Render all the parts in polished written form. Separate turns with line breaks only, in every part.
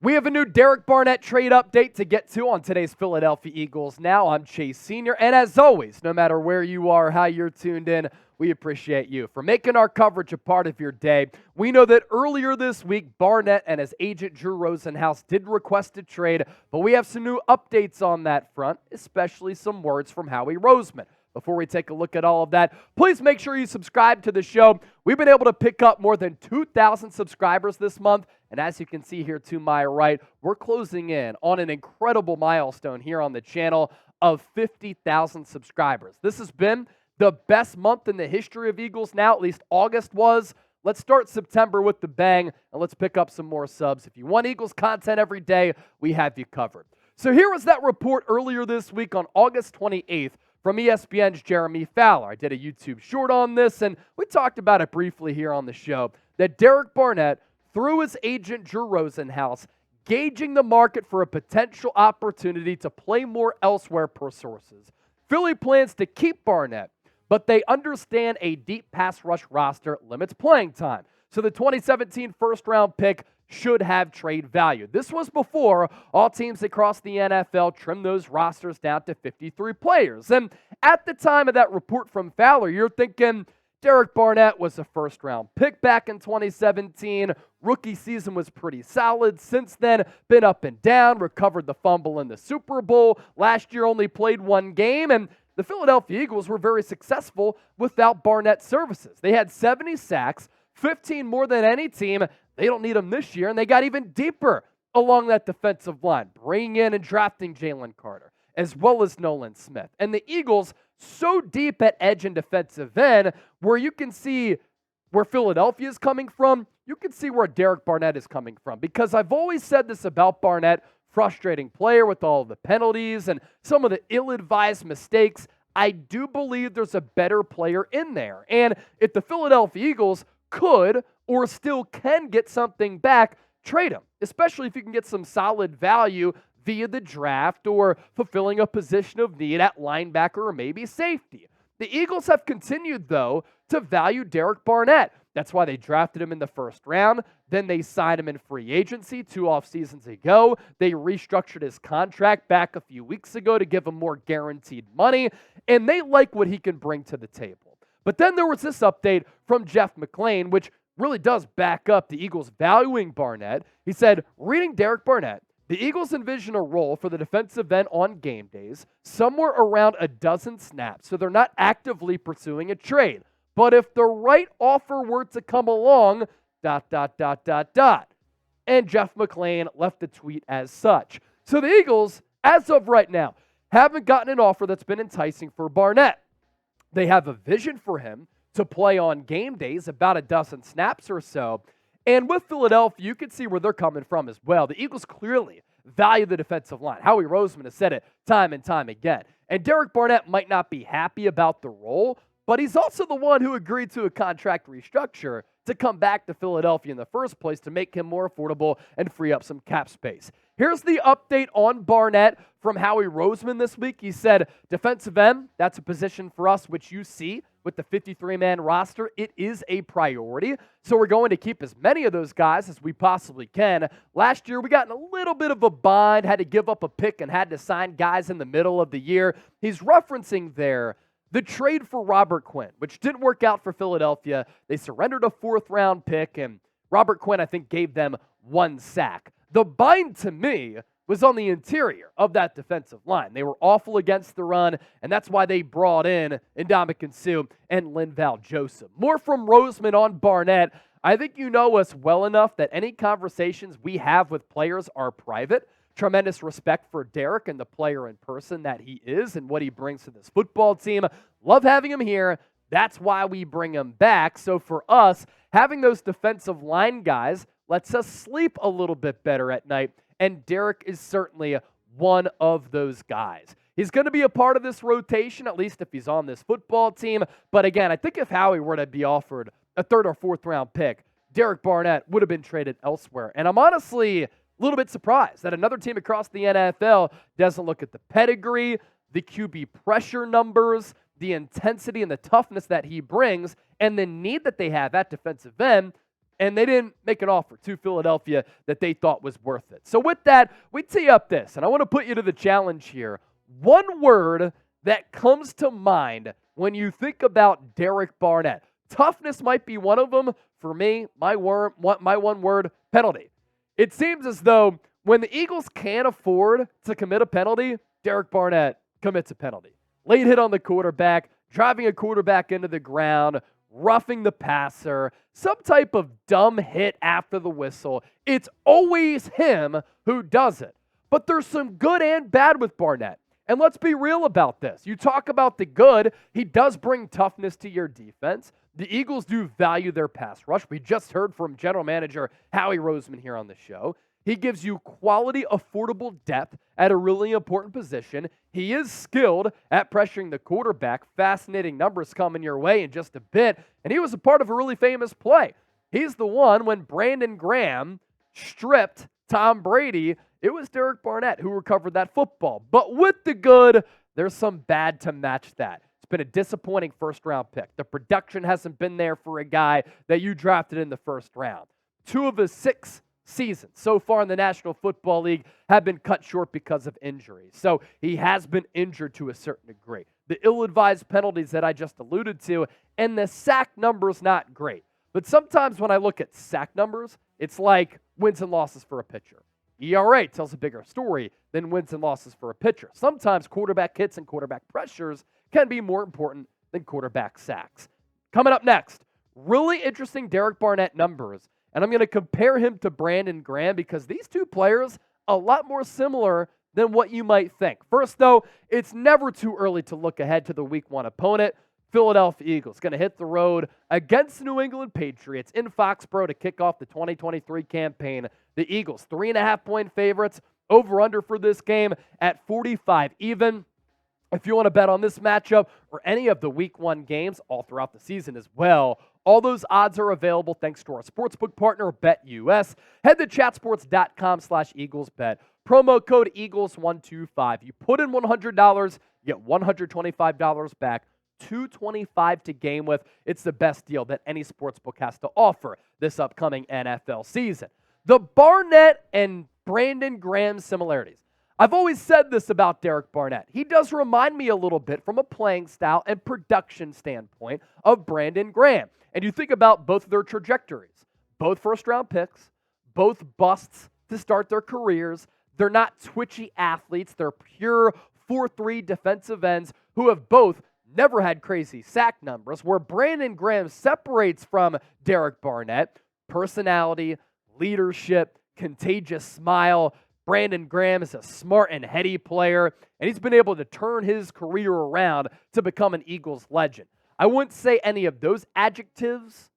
We have a new Derek Barnett trade update to get to on today's Philadelphia Eagles Now. I'm Chase Sr., and as always, no matter where you are, how you're tuned in, we appreciate you for making our coverage a part of your day. We know that earlier this week, Barnett and his agent Drew Rosenhaus did request a trade, but we have some new updates on that front, especially some words from Howie Roseman. Before we take a look at all of that, please make sure you subscribe to the show. We've been able to pick up more than 2,000 subscribers this month, and as you can see here to my right, we're closing in on an incredible milestone here on the channel of 50,000 subscribers. This has been the best month in the history of Eagles Now, at least August was. Let's start September with the bang, and let's pick up some more subs. If you want Eagles content every day, we have you covered. So here was that report earlier this week on August 28th from ESPN's Jeremy Fowler. I did a YouTube short on this, and we talked about it briefly here on the show, that Derek Barnett, through his agent Drew Rosenhaus, gauging the market for a potential opportunity to play more elsewhere per sources. Philly plans to keep Barnett, but they understand a deep pass rush roster limits playing time. So the 2017 first-round pick should have trade value. This was before all teams across the NFL trimmed those rosters down to 53 players. And at the time of that report from Fowler, you're thinking Derek Barnett was a first-round pick back in 2017. Rookie season was pretty solid. Since then, been up and down, recovered the fumble in the Super Bowl. Last year only played one game, and the Philadelphia Eagles were very successful without Barnett's services. They had 70 sacks, 15 more than any team. They don't need him this year, and they got even deeper along that defensive line, bringing in and drafting Jalen Carter, as well as Nolan Smith. And the Eagles so deep at edge and defensive end, where you can see where Philadelphia is coming from, you can see where Derek Barnett is coming from. Because I've always said this about Barnett, frustrating player with all of the penalties and some of the ill-advised mistakes. I do believe there's a better player in there. And if the Philadelphia Eagles could or still can get something back, trade him, especially if you can get some solid value via the draft or fulfilling a position of need at linebacker or maybe safety. The Eagles have continued, though, to value Derek Barnett. That's why they drafted him in the first round. Then they signed him in free agency 2 off seasons ago. They restructured his contract back a few weeks ago to give him more guaranteed money, and they like what he can bring to the table. But then there was this update from Jeff McLean, which really does back up the Eagles valuing Barnett. He said, reading Derek Barnett, the Eagles envision a role for the defensive end on game days, somewhere around a dozen snaps, so they're not actively pursuing a trade. But if the right offer were to come along, ... And Jeff McLean left the tweet as such. So the Eagles, as of right now, haven't gotten an offer that's been enticing for Barnett. They have a vision for him to play on game days, about a dozen snaps or so. And with Philadelphia, you can see where they're coming from as well. The Eagles clearly value the defensive line. Howie Roseman has said it time and time again. And Derek Barnett might not be happy about the role, but he's also the one who agreed to a contract restructure to come back to Philadelphia in the first place to make him more affordable and free up some cap space. Here's the update on Barnett from Howie Roseman this week. He said, defensive end, that's a position for us, which you see with the 53-man roster. It is a priority, so we're going to keep as many of those guys as we possibly can. Last year, we got in a little bit of a bind, had to give up a pick and had to sign guys in the middle of the year. He's referencing there the trade for Robert Quinn, which didn't work out for Philadelphia. They surrendered a 4th-round pick, and Robert Quinn, I think, gave them 1 sack. The bind, to me, was on the interior of that defensive line. They were awful against the run, and that's why they brought in Ndamukong Suh and Linval Joseph. More from Roseman on Barnett. I think you know us well enough that any conversations we have with players are private. Tremendous respect for Derek and the player in person that he is and what he brings to this football team. Love having him here. That's why we bring him back. So for us, having those defensive line guys lets us sleep a little bit better at night. And Derek is certainly one of those guys. He's going to be a part of this rotation, at least if he's on this football team. But again, I think if Howie were to be offered a 3rd or 4th round pick, Derek Barnett would have been traded elsewhere. And I'm honestly a little bit surprised that another team across the NFL doesn't look at the pedigree, the QB pressure numbers, the intensity and the toughness that he brings, and the need that they have at defensive end, and they didn't make an offer to Philadelphia that they thought was worth it. So with that, we tee up this, and I want to put you to the challenge here. One word that comes to mind when you think about Derek Barnett. Toughness might be one of them. For me, my one word, penalty. It seems as though when the Eagles can't afford to commit a penalty, Derek Barnett commits a penalty. Late hit on the quarterback, driving a quarterback into the ground, roughing the passer, some type of dumb hit after the whistle. It's always him who does it. But there's some good and bad with Barnett. And let's be real about this. You talk about the good, he does bring toughness to your defense. The Eagles do value their pass rush. We just heard from general manager Howie Roseman here on the show. He gives you quality, affordable depth at a really important position. He is skilled at pressuring the quarterback. Fascinating numbers coming your way in just a bit. And he was a part of a really famous play. He's the one when Brandon Graham stripped Tom Brady. It was Derek Barnett who recovered that football. But with the good, there's some bad to match that. It's been a disappointing first-round pick. The production hasn't been there for a guy that you drafted in the first round. 2 of his 6 seasons so far in the National Football League have been cut short because of injuries. So he has been injured to a certain degree. The ill-advised penalties that I just alluded to, and the sack number's not great. But sometimes when I look at sack numbers, it's like wins and losses for a pitcher. ERA tells a bigger story than wins and losses for a pitcher. Sometimes quarterback hits and quarterback pressures can be more important than quarterback sacks. Coming up next, really interesting Derek Barnett numbers. And I'm going to compare him to Brandon Graham because these two players a lot more similar than what you might think. First, though, it's never too early to look ahead to the Week 1 opponent. Philadelphia Eagles going to hit the road against the New England Patriots in Foxborough to kick off the 2023 campaign. The Eagles, 3.5-point favorites, over-under for this game at 45 even. If you want to bet on this matchup or any of the Week 1 games all throughout the season as well, all those odds are available thanks to our sportsbook partner, BetUS. Head to chatsports.com/EaglesBet. Promo code Eagles125. You put in $100, you get $125 back. $225 to game with. It's the best deal that any sportsbook has to offer this upcoming NFL season. The Barnett and Brandon Graham similarities. I've always said this about Derek Barnett. He does remind me a little bit from a playing style and production standpoint of Brandon Graham. And you think about both of their trajectories. Both first-round picks, both busts to start their careers. They're not twitchy athletes. They're pure 4-3 defensive ends who have both never had crazy sack numbers. Where Brandon Graham separates from Derek Barnett, personality, leadership, contagious smile. Brandon Graham is a smart and heady player, and he's been able to turn his career around to become an Eagles legend. I wouldn't say any of those adjectives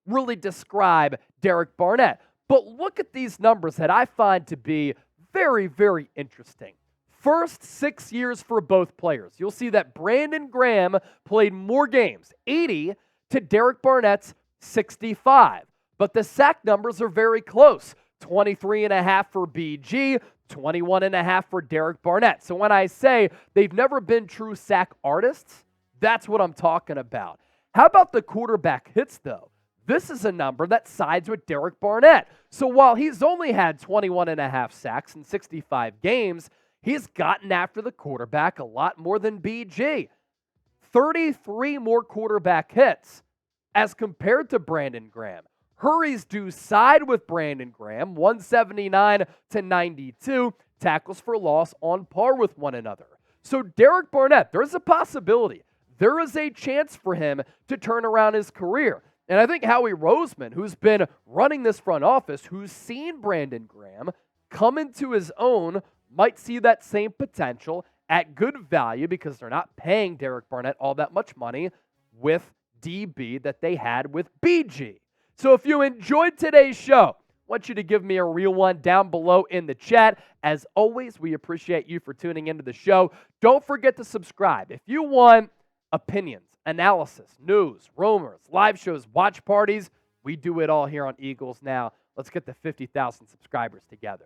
really describe Derek Barnett, but look at these numbers that I find to be very, very interesting. First 6 years for both players. You'll see that Brandon Graham played more games, 80 to Derek Barnett's 65. But the sack numbers are very close. 23.5 for BG, 21.5 for Derek Barnett. So when I say they've never been true sack artists, that's what I'm talking about. How about the quarterback hits, though? This is a number that sides with Derek Barnett. So while he's only had 21.5 sacks in 65 games, he's gotten after the quarterback a lot more than BG. 33 more quarterback hits as compared to Brandon Graham. Hurries do side with Brandon Graham, 179 to 92. Tackles for loss on par with one another. So Derek Barnett, there's a possibility. There is a chance for him to turn around his career. And I think Howie Roseman, who's been running this front office, who's seen Brandon Graham come into his own, might see that same potential at good value because they're not paying Derek Barnett all that much money with DB that they had with BG. So if you enjoyed today's show, I want you to give me a real one down below in the chat. As always, we appreciate you for tuning into the show. Don't forget to subscribe. If you want opinions, analysis, news, rumors, live shows, watch parties, we do it all here on Eagles Now. Let's get to 50,000 subscribers together.